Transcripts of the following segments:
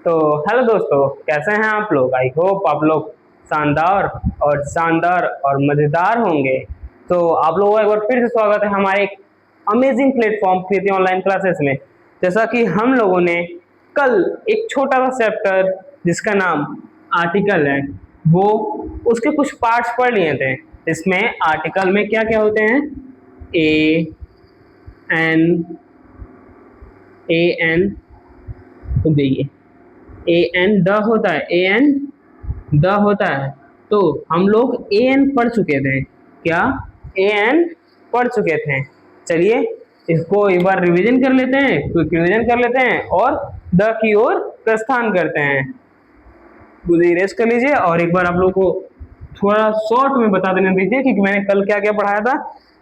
तो हेलो दोस्तों, कैसे हैं आप लोग। आई होप आप लोग शानदार और मज़ेदार होंगे। तो आप लोगों का एक बार फिर से स्वागत है हमारे एक अमेजिंग प्लेटफॉर्म कृति ऑनलाइन क्लासेस में। जैसा कि हम लोगों ने कल एक छोटा सा चैप्टर जिसका नाम आर्टिकल है, वो उसके कुछ पार्ट्स पढ़ लिए थे। इसमें आर्टिकल में क्या क्या होते हैं, A N A N the होता है, ए एन द होता है। तो हम लोग ए एन पढ़ चुके थे। क्या ए एन पढ़ चुके थे। चलिए इसको एक बार रिवीजन कर लेते हैं, क्विक रिवीजन कर लेते हैं और द की ओर प्रस्थान करते हैं। मुझे इरेज कर लीजिए और एक बार आप लोगों को थोड़ा शॉर्ट में बता देने दीजिए कि मैंने कल क्या क्या पढ़ाया था,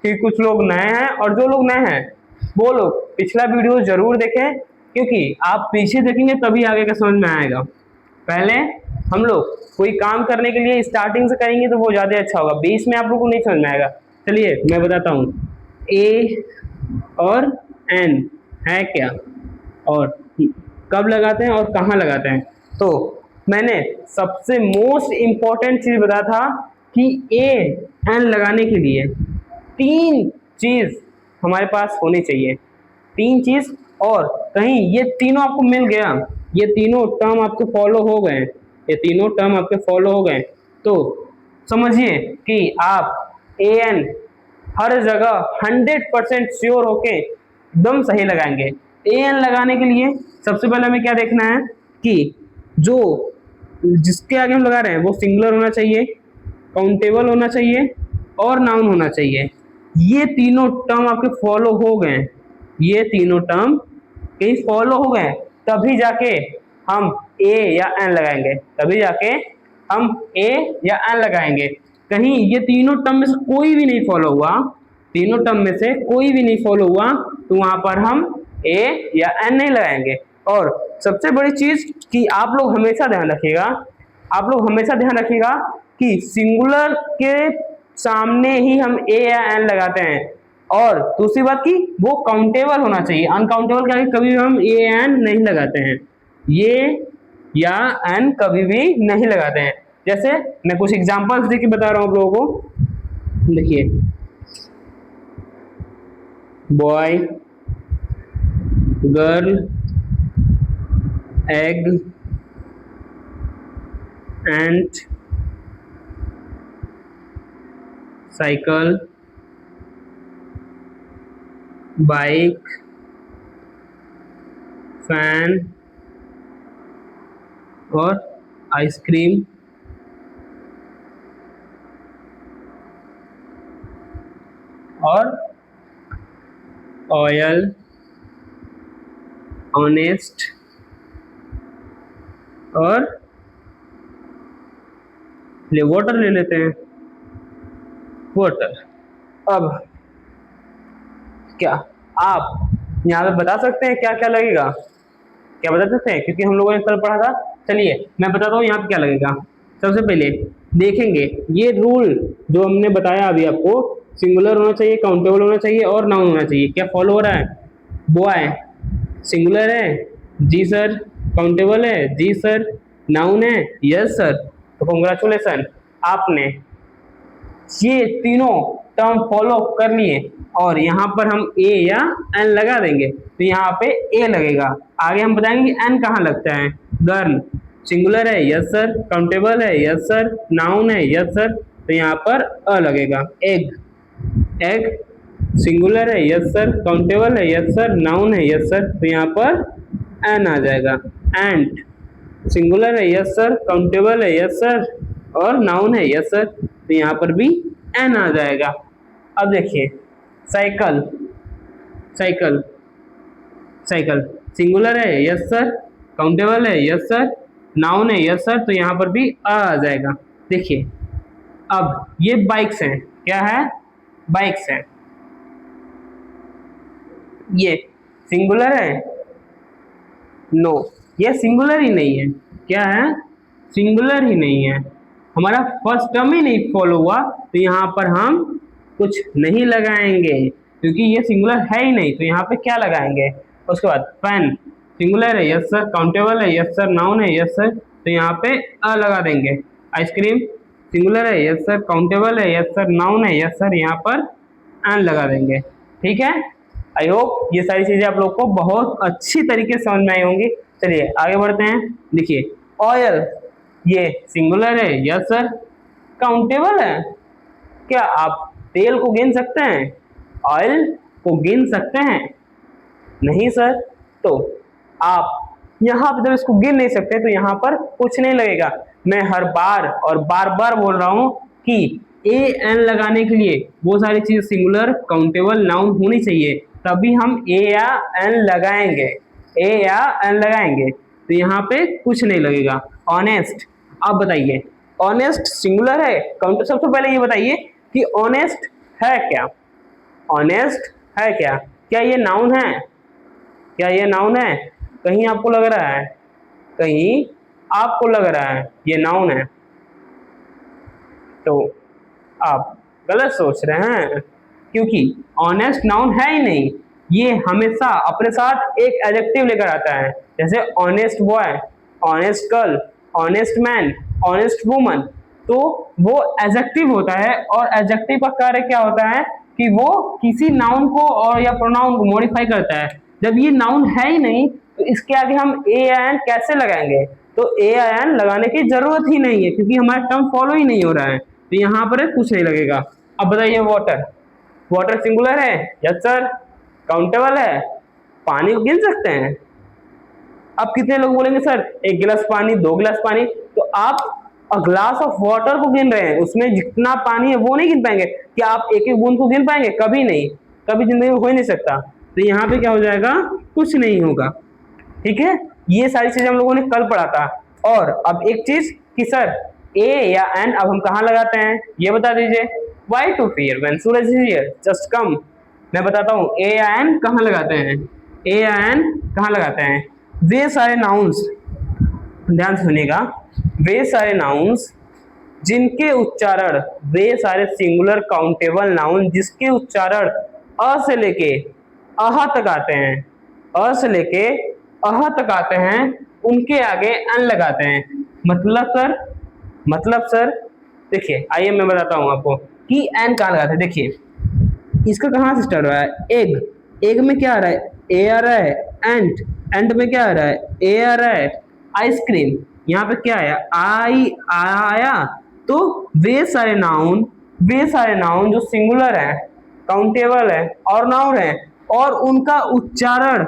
कि कुछ लोग नए हैं और जो लोग नए हैं वो लोग पिछला वीडियो जरूर देखें, क्योंकि आप पीछे देखेंगे तभी आगे का समझ में आएगा। पहले हम लोग कोई काम करने के लिए स्टार्टिंग से करेंगे तो वो ज़्यादा अच्छा होगा, बीच में आप लोगों को नहीं समझ में आएगा। चलिए मैं बताता हूँ, ए और एन है क्या और कब लगाते हैं और कहाँ लगाते हैं। तो मैंने सबसे मोस्ट इम्पॉर्टेंट चीज़ बताया था कि ए एन लगाने के लिए तीन चीज़ हमारे पास होनी चाहिए, तीन चीज़। और कहीं ये तीनों आपको मिल गया, ये तीनों टर्म आपके फॉलो हो गए, ये तीनों टर्म आपके फॉलो हो गए, तो समझिए कि आप ए एन हर जगह 100% श्योर होके एकदम सही लगाएंगे। ए एन लगाने के लिए सबसे पहले हमें क्या देखना है कि जो जिसके आगे हम लगा रहे हैं वो सिंगुलर होना चाहिए, काउंटेबल होना चाहिए और नाउन होना चाहिए। ये तीनों टर्म आपके फॉलो हो गए, ये तीनों टर्म कहीं फॉलो हो गए, तभी जाके हम ए या एन लगाएंगे, तभी जाके हम ए या एन लगाएंगे। कहीं ये तीनों टर्म में से कोई भी नहीं फॉलो हुआ, तीनों टर्म में से कोई भी नहीं फॉलो हुआ, तो वहां पर हम ए या एन नहीं लगाएंगे। और सबसे बड़ी चीज कि आप लोग हमेशा ध्यान रखिएगा, आप लोग हमेशा ध्यान रखिएगा कि सिंगुलर के सामने ही हम ए या एन लगाते हैं। और दूसरी बात की वो काउंटेबल होना चाहिए, अनकाउंटेबल के आगे कभी भी हम ए एन नहीं लगाते हैं, ये या एन कभी भी नहीं लगाते हैं। जैसे मैं कुछ एग्जांपल्स देके बता रहा हूँ आप लोगों को। देखिए, बॉय, गर्ल, एग, एंट, साइकिल, बाइक, फैन और आइसक्रीम, और ऑयल, ऑनेस्ट और वाटर ले लेते हैं, वाटर। अब क्या आप यहाँ पे बता सकते हैं क्या क्या लगेगा, क्या बता सकते हैं, क्योंकि हम लोगों ने कल पढ़ा था। चलिए मैं बताता हूँ यहाँ पे क्या लगेगा। सबसे पहले देखेंगे ये रूल जो हमने बताया अभी आपको, सिंगुलर होना चाहिए, काउंटेबल होना चाहिए और नाउन होना चाहिए। क्या फॉलो हो रहा है? बॉय सिंगुलर है, जी सर। काउंटेबल है, जी सर। नाउन है, यस सर। तो कॉन्ग्रेचुलेसन, आपने ये तीनों टर्म फॉलो कर लिए और यहाँ पर हम ए या एन लगा देंगे, तो यहाँ पे ए लगेगा। आगे हम बताएंगे एन कहाँ लगता है। गर्ल सिंगुलर है, यस सर। काउंटेबल है, यस सर। नाउन है, यस सर। तो यहाँ पर अ लगेगा। एग, एग सिंगुलर है, यस सर। काउंटेबल है, यस सर। नाउन है, यस सर। तो यहाँ पर एन आ जाएगा। एंट सिंगुलर है, यस सर। काउंटेबल है, यस सर। और नाउन है, यस सर। तो यहाँ पर भी एन आ जाएगा। अब देखिए साइकिल, साइकिल, साइकिल सिंगुलर है, यस सर। काउंटेबल है, यस सर। नाउन है, यस सर। तो यहाँ पर भी आ जाएगा। देखिए अब ये बाइक्स हैं, क्या है? बाइक्स हैं। ये सिंगुलर है? नो, ये सिंगुलर ही नहीं है। क्या है? सिंगुलर ही नहीं है। हमारा फर्स्ट टर्म ही नहीं फॉलो हुआ, तो यहाँ पर हम कुछ नहीं लगाएंगे, क्योंकि ये सिंगुलर है ही नहीं। तो यहाँ पे क्या लगाएंगे? उसके बाद पेन, सिंगुलर है, यस सर। काउंटेबल है, यस सर। नाउन है, यस सर। तो यहाँ पे अ लगा देंगे। आइसक्रीम सिंगुलर है, यस सर। काउंटेबल है, यस सर। नाउन है, यस सर। यहाँ पर एन लगा देंगे। ठीक है, आई होप ये सारी चीजें आप लोग को बहुत अच्छी तरीके से समझ में आई होंगी। चलिए आगे बढ़ते हैं। देखिए ऑयल, ये सिंगुलर है, यस सर। काउंटेबल है, क्या आप तेल को गिन सकते हैं? ऑयल को गिन सकते हैं? नहीं सर। तो आप यहाँ पर जब इसको गिन नहीं सकते तो यहाँ पर कुछ नहीं लगेगा। मैं हर बार और बार बार बोल रहा हूँ कि ए एन लगाने के लिए वो सारी चीज सिंगुलर काउंटेबल नाउन होनी चाहिए, तभी हम ए या एन लगाएंगे। ए या एन लगाएंगे तो यहाँ पे कुछ नहीं लगेगा। ऑनेस्ट, आप बताइए ऑनेस्ट सिंगुलर है काउंटर? सबसे पहले ये बताइए कि ऑनेस्ट है क्या? ऑनेस्ट है क्या? क्या ये नाउन है? क्या ये नाउन है? कहीं आपको लग रहा है, कहीं आपको लग रहा है ये नाउन है, तो आप गलत सोच रहे हैं, क्योंकि ऑनेस्ट नाउन है ही नहीं। ये हमेशा अपने साथ एक एडजेक्टिव लेकर आता है, जैसे honest boy, honest girl, honest man, honest woman. तो वो एडजेक्टिव होता है, और एडजेक्टिव का कार्य क्या होता है कि वो किसी नाउन को और या प्रोनाउन को मॉडिफाई करता है। जब ये नाउन है ही नहीं तो इसके आगे हम ए या एन कैसे लगाएंगे? तो ए या एन लगाने की जरूरत ही नहीं है, क्योंकि हमारा टर्म फॉलो ही नहीं हो रहा है, तो यहाँ पर कुछ नहीं लगेगा। अब बताइए वाटर, वाटर सिंगुलर है, यस सर। काउंटेबल है, पानी को गिन सकते हैं? अब कितने लोग बोलेंगे सर एक गिलास पानी, 2 गिलास पानी, तो आप अ ग्लास ऑफ वाटर को गिन रहे हैं, उसमें जितना पानी है वो नहीं गिन पाएंगे। क्या आप एक एक बूंद को गिन पाएंगे? कभी नहीं, कभी जिंदगी में हो ही नहीं सकता। तो यहाँ पे क्या हो जाएगा? कुछ नहीं होगा। ठीक है, ये सारी चीजें हम लोगों ने कल पढ़ा था। और अब एक चीज कि सर ए या एन अब हम कहाँ लगाते हैं ये बता दीजिए। Why to fear when Suraj is here just come. मैं बताता हूँ ए या एन कहाँ लगाते हैं। ए या एन कहाँ लगाते हैं? वे सारे नाउन्स, ध्यान सुनिएगा, वे सारे नाउन्स जिनके उच्चारण, वे सारे सिंगुलर काउंटेबल नाउन जिसके उच्चारण अ से लेके अह तक आते हैं, अ से लेके अह तक आते हैं, उनके आगे एन लगाते हैं। मतलब सर देखिए, आइए मैं बताता हूँ आपको कि एन कहाँ लगाते हैं। देखिए इसका कहाँ से स्टार्ट हो रहा है? एग, एग में क्या आ रहा है? ए आ रहा है। एंट, एंट में क्या आ रहा है? ए आ रहा है। आइसक्रीम, यहाँ पे क्या आया? आई आया। तो वे सारे नाउन जो सिंगुलर है, काउंटेबल है और नाउन है, और उनका उच्चारण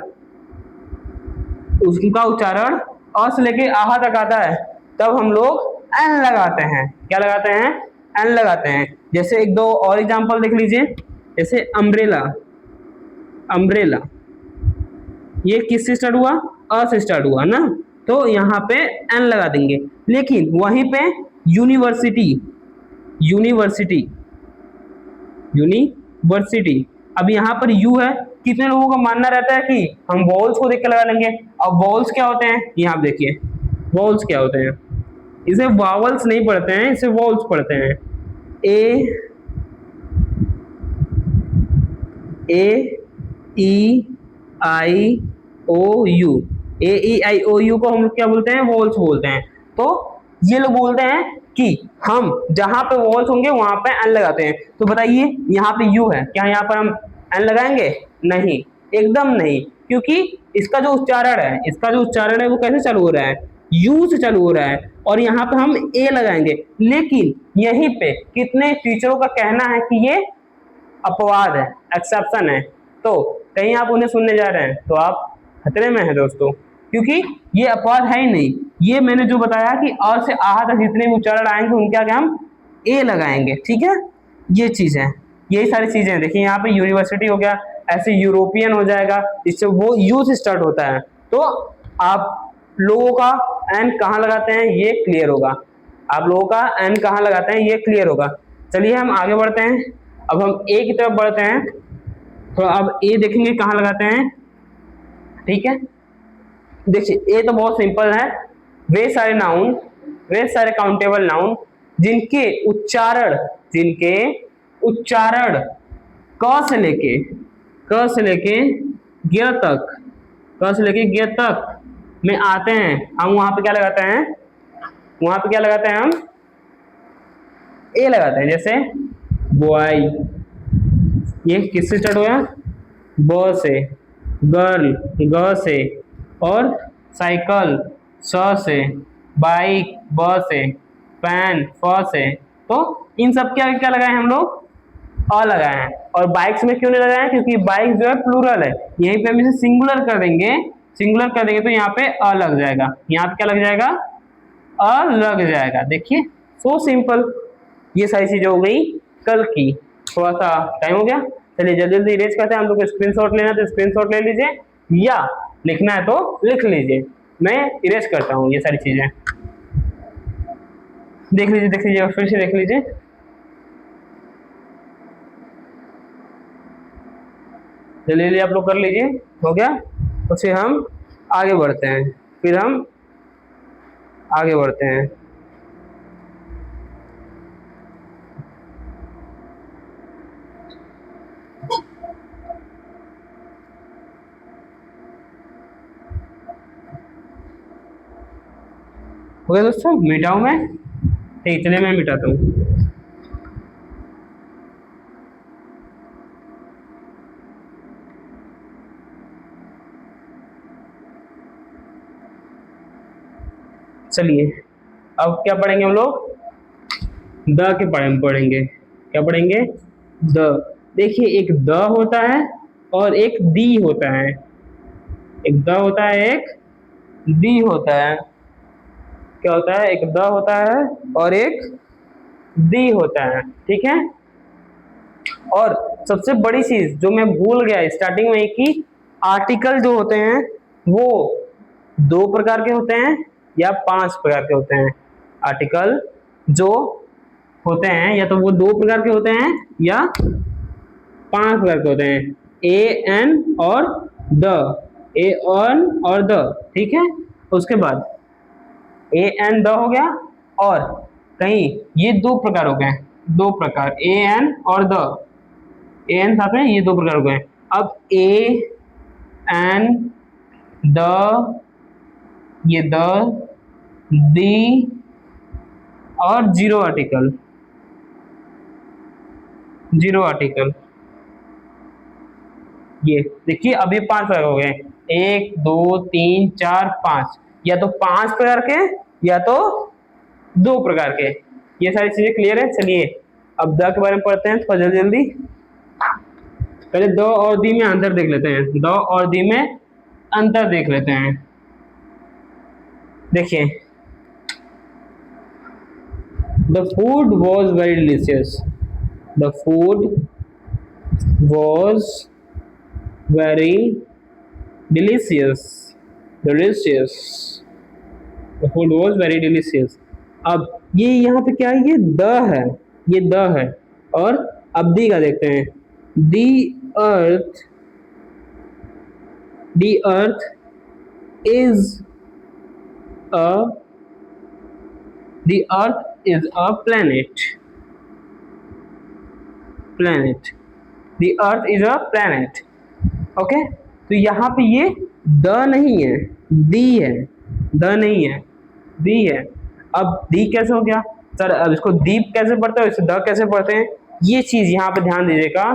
अ से लेके आहा तक आता है, तब हम लोग एन लगाते हैं। क्या लगाते हैं? एन लगाते हैं। जैसे एक दो और एग्जांपल देख लीजिए, जैसे अम्ब्रेला, अम्ब्रेला ये किससे स्टार्ट हुआ? अ से स्टार्ट हुआ ना, तो यहाँ पे एन लगा देंगे। लेकिन वहीं पे यूनिवर्सिटी, अब यहाँ पर यू है। कितने लोगों का मानना रहता है कि हम वॉल्स को देख के लगा लेंगे। अब वॉल्स क्या होते हैं? यहाँ आप देखिए वॉल्स क्या होते हैं। इसे वावल्स नहीं पढ़ते हैं, इसे वॉल्स पढ़ते हैं। ए ई आई ओ you, A E I O you को हम लोग क्या बोलते हैं? वॉल्स बोलते हैं। तो ये लोग बोलते हैं कि हम जहां पे वॉल्स होंगे वहां पे एन लगाते हैं। तो बताइए यहाँ पे यू है, क्या यहाँ पर हम एन लगाएंगे? नहीं, एकदम नहीं, क्योंकि इसका जो उच्चारण है वो कैसे चालू हो रहा है? यू से चालू हो रहा है, और यहाँ पे हम ए लगाएंगे। लेकिन यहीं पे कितने टीचरों का कहना है कि ये अपवाद है, एक्सेप्शन है। तो कहीं आप उन्हें सुनने जा रहे हैं तो आप खतरे में हैं दोस्तों, क्योंकि ये अपवाद है ही नहीं। ये मैंने जो बताया कि अ से आह तक जितने भी उच्चारण आएंगे उनके आगे हम ए लगाएंगे। ठीक है, ये चीज है, यही सारी चीजें हैं। देखिए यहाँ पे यूनिवर्सिटी हो गया, ऐसे यूरोपियन हो जाएगा, इससे वो यू से स्टार्ट होता है। तो आप लोगों का एन कहाँ लगाते हैं ये क्लियर होगा, आप लोगों का एन कहाँ लगाते हैं ये क्लियर होगा। चलिए हम आगे बढ़ते हैं, अब हम ए की तरफ बढ़ते हैं। तो अब ए देखेंगे कहाँ लगाते हैं। ठीक है, देखिए ए तो बहुत सिंपल है। वे सारे काउंटेबल नाउन जिनके उच्चारण क से लेके ग तक क से लेके ग तक में आते हैं, हम वहां पे क्या लगाते हैं, वहां पे क्या लगाते हैं, हम ए लगाते हैं। जैसे बॉय, ये किससे स्टार्ट हुआ, ब से, गर्ल ग से, और साइकिल स से, बाइक ब से, फैन फ से। तो इन सब क्या क्या लगाए हम लोग, अ लगाए हैं। और बाइक्स में क्यों नहीं लगाए हैं, क्योंकि बाइक जो है प्लूरल है, यहीं पे हम इसे सिंगुलर कर देंगे, सिंगुलर कर देंगे तो यहाँ पे अ लग जाएगा, यहाँ पे क्या लग जाएगा, अ लग जाएगा। देखिए सो सिंपल, ये सारी चीजें हो गई कल की। थोड़ा सा टाइम हो गया, चलिए जल्दी जल्दी इरेज करते हैं। हम लोग को स्क्रीनशॉट लेना है तो स्क्रीनशॉट ले लीजिए, या लिखना है तो लिख लीजिए। मैं इरेज करता हूँ ये सारी चीजें, देख लीजिए फिर से देख लीजिए। जल्दी जल्दी आप लोग कर लीजिए, हो गया। तो फिर हम आगे बढ़ते हैं, फिर हम आगे बढ़ते हैं। हो गया दोस्तों, मिटाऊं मैं, ठीक चलिए मैं मिटाता हूँ। चलिए अब क्या पढ़ेंगे हम लोग, द के बारे में पढ़ेंगे। क्या पढ़ेंगे, द। देखिए एक द होता है और एक दी होता है, एक द होता है, एक दी होता है। क्या होता है, एक द होता है और एक दी होता है, ठीक है। और सबसे बड़ी चीज जो मैं भूल गया स्टार्टिंग में कि आर्टिकल जो होते हैं वो 2 प्रकार के होते हैं या 5 प्रकार के होते हैं। आर्टिकल जो होते हैं या तो वो 2 प्रकार के होते हैं या 5 प्रकार के होते हैं, ए एन और द, ए एन और द, ठीक है। उसके बाद ए एन द हो गया, और कहीं ये 2 प्रकार हो गए, 2 प्रकार ए एन और द, ए एन साथ में ये 2 प्रकार हो गए। अब ए एन द, ये द, दी और जीरो आर्टिकल, जीरो आर्टिकल। ये देखिए अब ये 5 प्रकार हो गए, 1 2 3 4 5, या तो 5 प्रकार के या तो 2 प्रकार के। ये सारी चीजें क्लियर है। चलिए अब द के बारे में पढ़ते हैं थोड़ा जल्दी जल्दी। पहले द और दी में अंतर देख लेते हैं, द और दी में अंतर देख लेते हैं। देखिए the food was very delicious, the food was very delicious, delicious, the food was very delicious। अब ये यहाँ पे क्या है, ये द है, ये द है। और अब दी का देखते हैं, the earth, the earth is a, the earth is a planet, planet, the earth is a planet। Okay तो यहाँ पे ये द नहीं है, दी है, द नहीं है, दी है। अब दी कैसे हो गया सर, अब इसको दीप कैसे पढ़ते हैं, इसे द कैसे पढ़ते हैं, ये चीज यहाँ पे ध्यान दीजिएगा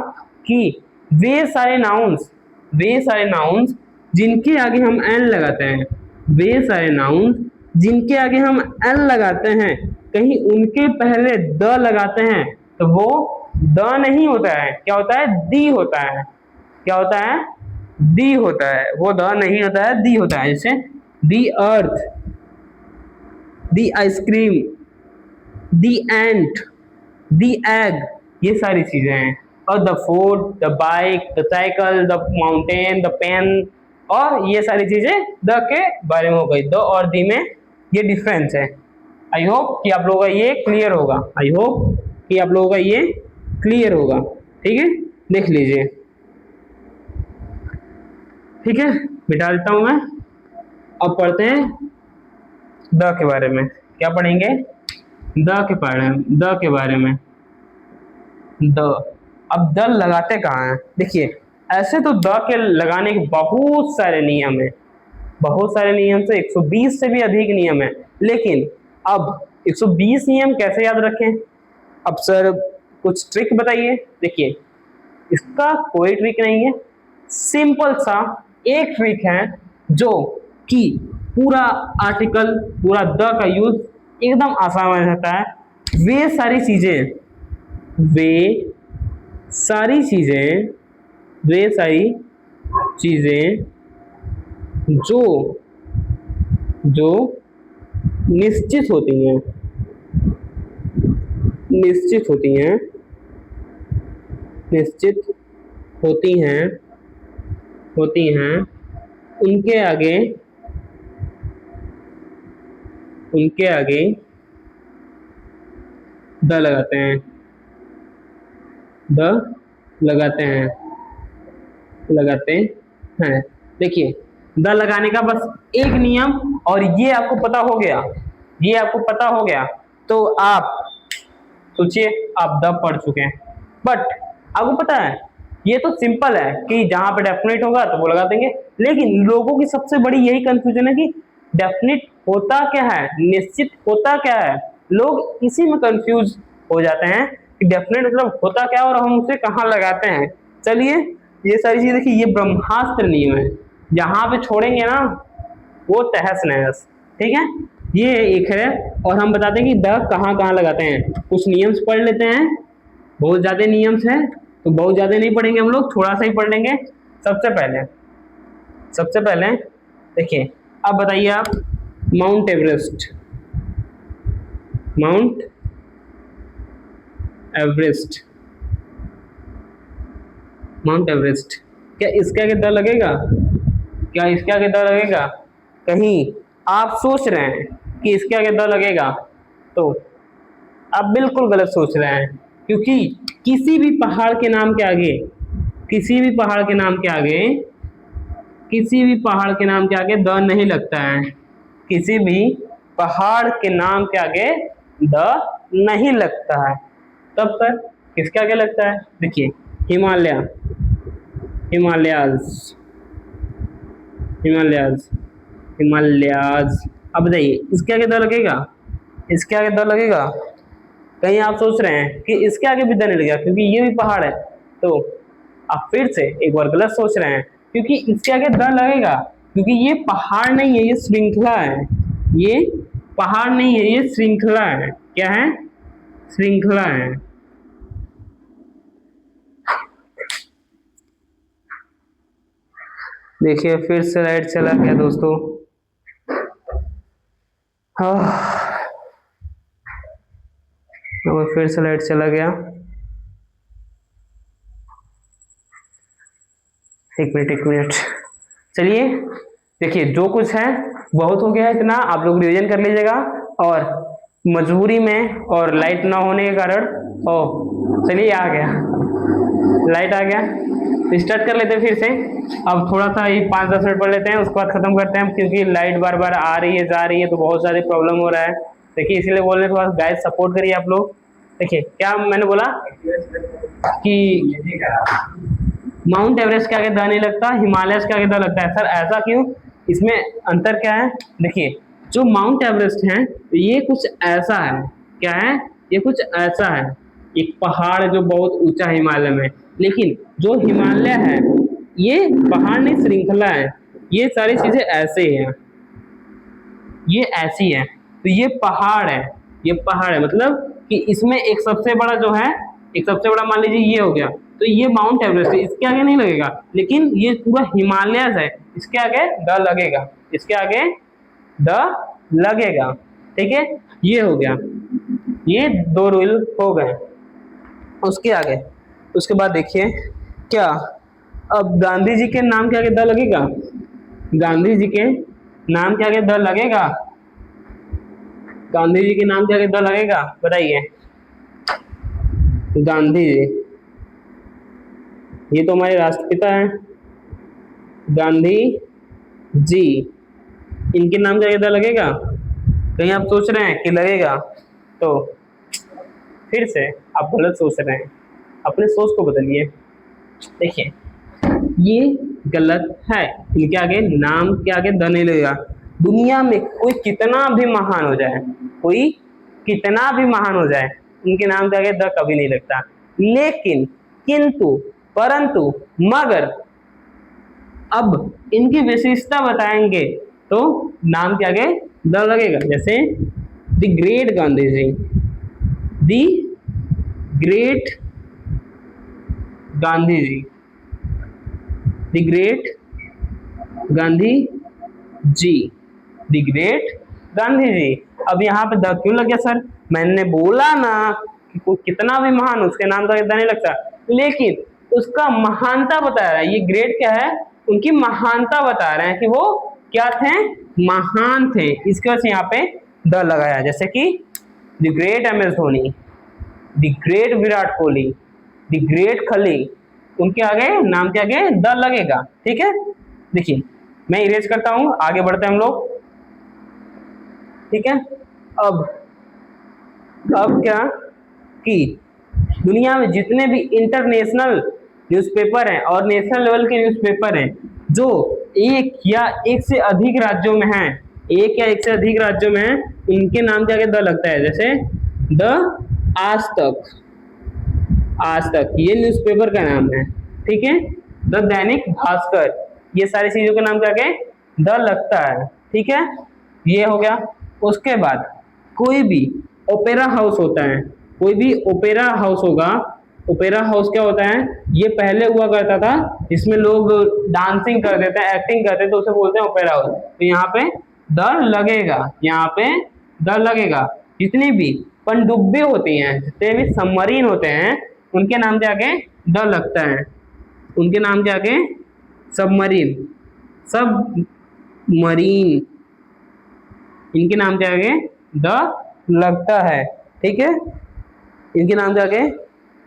कि वे सारे नाउन्स, वे सारे नाउन्स जिनके आगे हम एन लगाते हैं, वे सारे नाउन्स जिनके आगे हम एन लगाते हैं, कहीं उनके पहले द लगाते हैं तो वो द नहीं होता है, क्या होता है, दी होता है। क्या होता है, दी होता है, वो द नहीं होता है, दी होता है। जैसे दी अर्थ, दी ice cream, the ant, the egg, ये सारी चीजें हैं। और the food, the bike, the cycle, the mountain, the pen, और ये सारी चीजें द के बारे में हो गई। द और दी में ये डिफरेंस है। आई होप कि आप लोगों का ये क्लियर होगा, आई होप कि आप लोगों का ये क्लियर होगा, ठीक है। देख लीजिए, ठीक है, मिटा देता हूं मैं। अब पढ़ते हैं द के बारे में। क्या पढ़ेंगे, द के बारे में, द के बारे में। द, अब द लगाते कहाँ हैं, देखिए ऐसे तो द के लगाने के बहुत सारे नियम है, बहुत सारे नियम से 120 से भी अधिक नियम है, लेकिन अब 120 नियम कैसे याद रखें? अब सर कुछ ट्रिक बताइए। देखिए इसका कोई ट्रिक नहीं है, सिंपल सा एक ट्रिक है जो कि पूरा आर्टिकल, पूरा द का यूज एकदम आसान हो जाता है। वे सारी चीजें जो जो निश्चित होती हैं उनके आगे द लगाते हैं। देखिए द लगाने का बस एक नियम, और ये आपको पता हो गया तो आप सोचिए आप द पढ़ चुके हैं। बट आपको पता है ये तो सिंपल है कि जहां पे डेफिनेट होगा तो वो लगा देंगे, लेकिन लोगों की सबसे बड़ी यही कंफ्यूजन है कि डेफिनेट होता क्या है, निश्चित होता क्या है। लोग इसी में कंफ्यूज हो जाते हैं कि डेफिनेट मतलब होता क्या और हम उसे कहाँ लगाते हैं। चलिए ये सारी चीज देखिए, ये ब्रह्मास्त्र नियम है, जहां पे छोड़ेंगे ना वो तहस नहस। ठीक है, ये एक है। और हम बताते हैं कि द कहाँ कहाँ लगाते हैं। कुछ नियम्स पढ़ लेते हैं, बहुत ज्यादा नियम्स हैं तो बहुत ज्यादा नहीं पढ़ेंगे हम लोग, थोड़ा सा ही पढ़ लेंगे। सबसे पहले देखिए, अब बताइए आप माउंट एवरेस्ट, क्या इसके आगे द लगेगा? कहीं आप सोच रहे हैं कि इसके आगे द लगेगा, तो आप बिल्कुल गलत सोच रहे हैं, क्योंकि किसी भी पहाड़ के नाम के आगे द नहीं लगता है। किसी भी पहाड़ के नाम के आगे द नहीं लगता है। तब सर किसके आगे लगता है? देखिए हिमालयाज। अब बताइए इसके आगे द लगेगा? कहीं आप सोच रहे हैं कि इसके आगे भी द नहीं लगेगा क्योंकि ये भी पहाड़ है, तो आप फिर से एक बार गलत सोच रहे हैं, क्योंकि इसके आगे द लगेगा, क्योंकि ये पहाड़ नहीं है, ये श्रृंखला है। ये पहाड़ नहीं है, ये श्रृंखला है। क्या है? श्रृंखला है। देखिए फिर से लाइट चला गया दोस्तों। फिर से लाइट चला गया। एक मिनट। चलिए देखिए, जो कुछ है बहुत हो गया है, इतना आप लोग रिवीजन कर लीजिएगा। और मजबूरी में और लाइट ना होने के कारण, चलिए आ गया, लाइट आ गया, स्टार्ट कर लेते हैं फिर से। अब थोड़ा सा ये 5-10 मिनट पढ़ लेते हैं, उसके बाद खत्म करते हैं, क्योंकि लाइट बार बार आ रही है जा रही है तो बहुत सारी प्रॉब्लम हो रहा है। देखिए इसीलिए बोल रहे थोड़ा गाइस सपोर्ट करिए आप लोग। देखिए क्या मैंने बोला कि माउंट एवरेस्ट के आगे द नहीं लगता, हिमालय के आगे द लगता है। सर ऐसा क्यों? इसमें अंतर क्या है? देखिए जो माउंट एवरेस्ट है ये कुछ ऐसा है। क्या है? ये कुछ ऐसा है, एक पहाड़ जो बहुत ऊंचा है हिमालय में। लेकिन जो हिमालय है ये पहाड़ नहीं, श्रृंखला है। ये सारी चीजें ऐसे हैं, ये ऐसी है, तो ये पहाड़ है। मतलब कि इसमें एक सबसे बड़ा जो है, एक सबसे बड़ा मान लीजिए ये हो गया, तो ये माउंट एवरेस्ट है, इसके आगे नहीं लगेगा। लेकिन ये पूरा हिमालय है, इसके आगे द लगेगा। ठीक है, ये हो गया, ये 2 रूल हो गए। उसके आगे, उसके बाद देखिए क्या, अब गांधी जी के नाम के आगे द लगेगा? गांधी जी के नाम के आगे द लगेगा? बताइए। गांधी जी, ये तो हमारे राष्ट्रपिता हैं गांधी जी, इनके नाम के आगे द लगेगा? कहीं आप सोच रहे हैं कि लगेगा, तो फिर से आप गलत सोच रहे हैं, अपने सोच को बदलिए। देखिए ये गलत है। इनके आगे नाम के आगे द नहीं लगेगा। दुनिया में कोई कितना भी महान हो जाए, कोई कितना भी महान हो जाए, इनके नाम के आगे द कभी नहीं लगता। लेकिन, किंतु, परंतु, मगर, अब इनकी विशेषता बताएंगे तो नाम के आगे द लगेगा। जैसे the great Gandhi ji, the great Gandhi ji, the great Gandhi ji, the great Gandhi ji. अब यहाँ पे द क्यों लग गया सर? मैंने बोला ना कि कोई कितना भी महान, उसके नाम का द नहीं लगता, लेकिन उसका महानता बता रहा है। ये ग्रेट क्या है? उनकी महानता बता रहे हैं कि वो क्या थे? महान थे। इसके वजह से यहाँ पे द लगाया। जैसे कि the great MS Dhoni, the great Virat Kohli, the great खली, उनके आगे नाम के आगे द लगेगा। ठीक है, देखिए मैं इरेज करता हूं, आगे बढ़ते हैं हम लोग। ठीक है, अब क्या कि दुनिया में जितने भी इंटरनेशनल न्यूज़पेपर हैं और नेशनल लेवल के न्यूज़पेपर हैं जो एक या एक से अधिक राज्यों में हैं, एक या एक से अधिक राज्यों में हैं, इनके नाम के आगे द लगता है। जैसे द आज तक, आज तक ये न्यूज़पेपर का नाम है। ठीक है, द दैनिक भास्कर, ये सारी चीजों के नाम के आगे द लगता है। ठीक है, ये हो गया। उसके बाद कोई भी ओपेरा हाउस होता है, कोई भी ओपेरा हाउस होगा, ओपेरा हाउस क्या होता है? ये पहले हुआ करता था जिसमें लोग डांसिंग करते थे, एक्टिंग करते थे, तो उसे बोलते हैं ओपेरा हाउस। तो यहाँ पे द लगेगा, यहाँ पे द लगेगा। जितनी भी पनडुब्बी होती हैं, जितने भी सबमरीन होते हैं, उनके नाम के आगे द लगता है। उनके नाम के आगे सबमरीन, सबमरीन, इनके नाम के आगे द लगता है। ठीक है, इनके नाम के आगे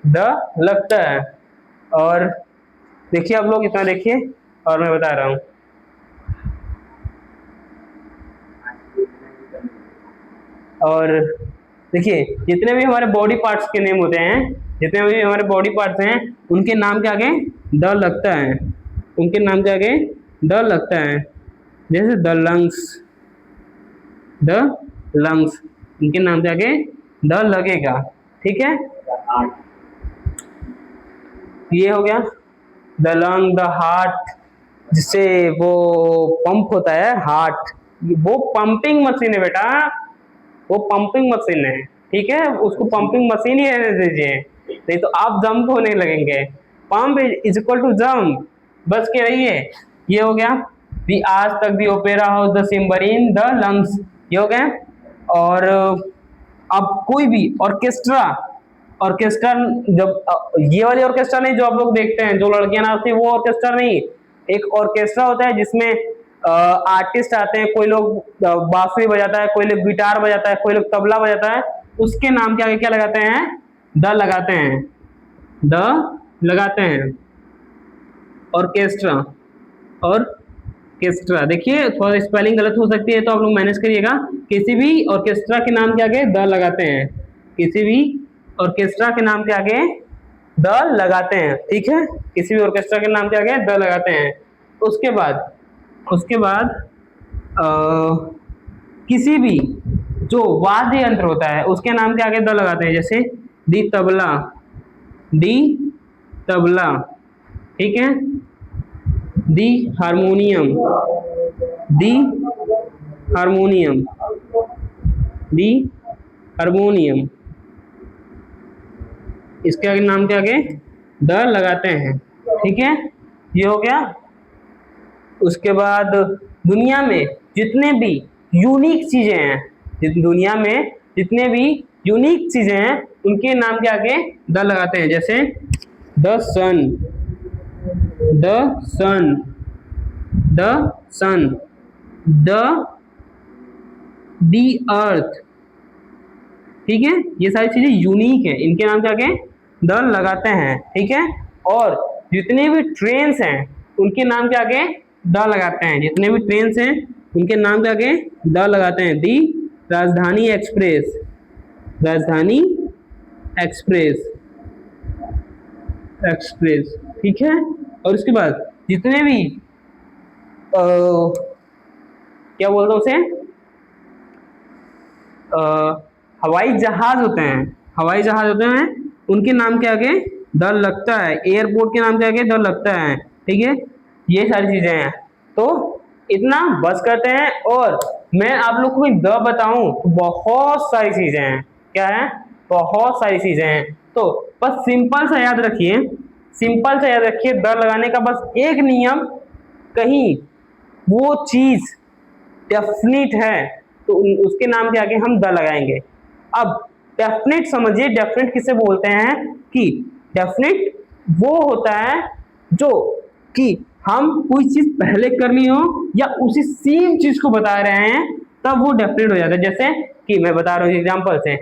द लगता है। और देखिए आप लोग, इतना देखिए और मैं बता रहा हूं। और देखिए जितने भी हमारे बॉडी पार्ट्स के नेम होते हैं, जितने भी हमारे बॉडी पार्ट्स हैं, उनके नाम के आगे द लगता है। उनके नाम के आगे द लगता है। जैसे द लंग्स, द लंग्स, इनके नाम के आगे द लगेगा। ठीक है, ये हो गया द लंग, द हार्ट, जिससे वो पंप होता है हार्ट, वो पंपिंग मशीन है बेटा, वो पंपिंग मशीन है। ठीक है, उसको पंपिंग मशीन ही रहने दीजिए, नहीं तो आप जंप होने लगेंगे। Pump is equal to jump, बस के रहिए। ये हो गया the Aaj Tak, the opera house, the Cymbeline, the lungs, ये हो गए। और अब कोई भी ऑर्केस्ट्रा, ऑर्केस्ट्रा जब ये वाली ऑर्केस्ट्रा नहीं जो आप लोग देखते हैं, जो लड़कियां नाचती है, वो ऑर्केस्ट्रा नहीं। एक ऑर्केस्ट्रा होता है जिसमें आर्टिस्ट आते हैं, कोई लोग बांसुरी बजाता है, कोई लोग गिटार बजाता है, कोई लोग तबला बजाता है, उसके नाम के आगे क्या लगाते हैं? द लगाते हैं, द लगाते हैं। ऑर्केस्ट्रा, ऑर्केस्ट्रा, देखिए थोड़ा स्पेलिंग गलत हो सकती है तो आप लोग मैनेज करिएगा। किसी भी ऑर्केस्ट्रा के नाम के आगे द लगाते हैं, किसी भी ऑर्केस्ट्रा के नाम के आगे द लगाते हैं। ठीक है, किसी भी ऑर्केस्ट्रा के नाम के आगे द लगाते हैं। उसके बाद किसी भी जो वाद्य यंत्र होता है उसके नाम के आगे द लगाते हैं। जैसे दी तबला, दी तबला। ठीक है, दी हारमोनियम, दी हारमोनियम, दी हारमोनियम, इसके आगे नाम के आगे द लगाते हैं। ठीक है, ये हो गया। उसके बाद दुनिया में जितने भी यूनिक चीजें हैं, दुनिया में जितने भी यूनिक चीजें हैं, उनके नाम के आगे द लगाते हैं। जैसे the sun, the sun, the sun, the earth. ठीक है, ये सारी चीजें यूनिक है, इनके नाम के आगे द लगाते हैं। ठीक है, और जितने भी ट्रेन्स हैं उनके नाम के आगे द लगाते हैं, जितने भी ट्रेन्स हैं उनके नाम के आगे द लगाते हैं। दी राजधानी एक्सप्रेस, राजधानी एक्सप्रेस, एक्सप्रेस। ठीक है, और उसके बाद जितने भी क्या बोलते हैं उसे, हवाई जहाज होते हैं, हवाई जहाज होते हैं, उनके नाम के आगे द लगता है, एयरपोर्ट के नाम के आगे द लगता है, ठीक है। ये सारी चीजें हैं, तो इतना बस करते हैं। और मैं आप लोग को द बताऊं तो बहुत सारी चीजें हैं, क्या है, बहुत सारी चीजें हैं। तो बस सिंपल सा याद रखिए, सिंपल सा याद रखिए, द लगाने का बस एक नियम, कहीं वो चीज डेफिनिट है तो उसके नाम के आगे हम द लगाएंगे। अब डेफिनिट समझिए, डेफिनिट किसे बोलते हैं, कि डेफिनिट वो होता है जो कि हम कोई चीज पहले करनी हो या उसी सेम चीज को बता रहे हैं तब वो डेफिनिट हो जाता है। जैसे कि मैं बता रहा हूँ एग्जांपल से,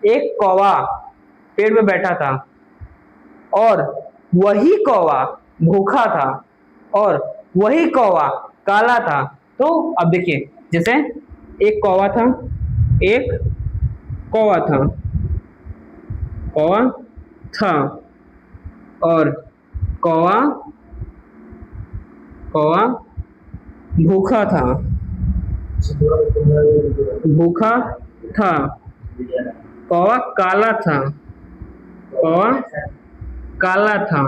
एक कौवा पेड़ पे बैठा था और वही कौवा भूखा था और वही कौवा काला था। तो अब देखिए, जैसे एक कौवा था, एक कौवा था, कौवा था, और कौवा कौवा भूखा था, भूखा था, कौवा काला था, कौवा काला था।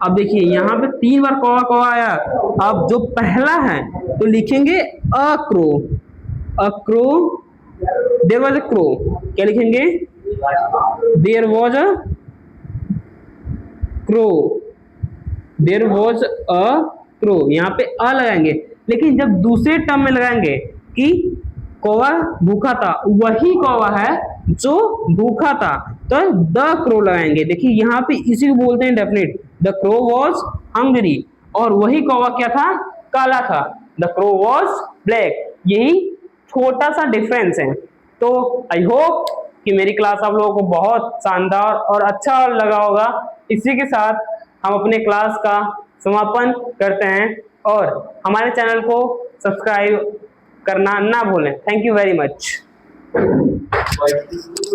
अब देखिए यहाँ पे 3 बार कौवा कौवा आया। अब जो पहला है तो लिखेंगे a crow, a crow, there was a crow, क्या लिखेंगे, there was a crow, there was a crow, यहाँ पे अ लगाएंगे। लेकिन जब दूसरे टर्म में लगाएंगे कि कौवा भूखा था, वही कौवा है जो भूखा था, तो द क्रो लगाएंगे। देखिए यहाँ पे इसी को बोलते हैं definite, the crow was hungry, और वही कौवा क्या था, काला था, द क्रो वॉज ब्लैक। यही छोटा सा डिफरेंस है। तो आई होप कि मेरी क्लास आप लोगों को बहुत शानदार और अच्छा लगा होगा। इसी के साथ हम अपने क्लास का समापन करते हैं और हमारे चैनल को सब्सक्राइब करना ना भूलें। Thank you very much.